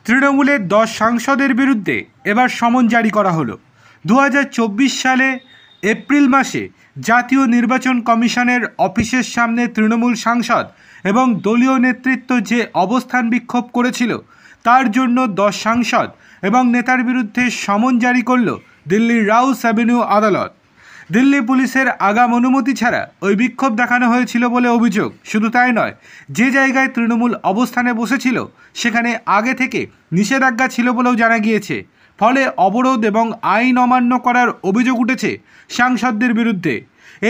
তৃণমূলের 10 সাংসদের বিরুদ্ধে এবার সমন জারি করা হলো। 2024 সালে এপ্রিল মাসে জাতীয় নির্বাচন কমিশনের অফিসের সামনে তৃণমূল সাংসদ এবং দলীয় নেতৃত্ব যে অবস্থান বিক্ষোভ করেছিল তার জন্য 10 সাংসদ এবং নেতার বিরুদ্ধে সমন জারি করল দিল্লির রাউস অ্যাভিনিউ আদালত। দিল্লি পুলিশের আগাম অনুমতি ছাড়া ওই বিক্ষোভ দেখানো হয়েছিল বলে অভিযোগ। শুধু তাই নয়, যে জায়গায় তৃণমূল অবস্থানে বসেছিল সেখানে আগে থেকে নিষেধাজ্ঞা ছিল বলেও জানা গিয়েছে। ফলে অবরোধ এবং আইন অমান্য করার অভিযোগ উঠেছে সাংসদদের বিরুদ্ধে।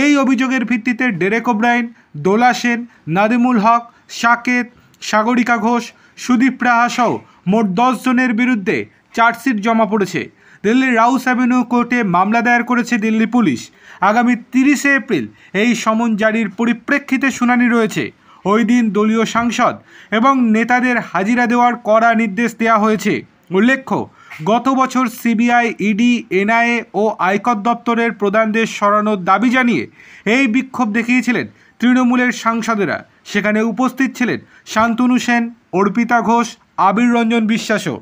এই অভিযোগের ভিত্তিতে ডেরেক ওব্রায়েন, দোলা সেন, নাদিমুল হক, সাকেত, সাগরিকা ঘোষ, সুদীপ রাহা সহ মোট 10 জনের বিরুদ্ধে চার্জশিট জমা পড়েছে। দিল্লির রাউস অ্যাভিনিউ কোর্টে মামলা দায়ের করেছে দিল্লি পুলিশ। আগামী 30শে এপ্রিল এই সমন জারির পরিপ্রেক্ষিতে শুনানি রয়েছে। ওই দিন দলীয় সাংসদ এবং নেতাদের হাজিরা দেওয়ার কড়া নির্দেশ দেওয়া হয়েছে। উল্লেখ্য, গত বছর সিবিআই, ইডি, এনআইএ ও আয়কর দপ্তরের প্রধানদের সরানোর দাবি জানিয়ে এই বিক্ষোভ দেখিয়েছিলেন তৃণমূলের সাংসদেরা। সেখানে উপস্থিত ছিলেন শান্তনু সেন, অর্পিতা ঘোষ, আবির রঞ্জন বিশ্বাসও।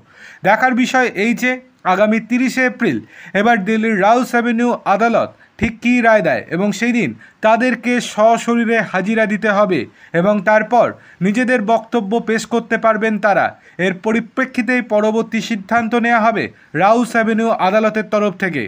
দেখার বিষয় এই যে আগামী 30শে এপ্রিল এবার দিল্লির রাউস অ্যাভিনিউ আদালত ঠিক কী রায় দেয় এবং সেই দিন তাদেরকে সশরীরে হাজিরা দিতে হবে এবং তারপর নিজেদের বক্তব্য পেশ করতে পারবেন তারা। এর পরিপ্রেক্ষিতেই পরবর্তী সিদ্ধান্ত নেওয়া হবে রাউস অ্যাভিনিউ আদালতের তরফ থেকে।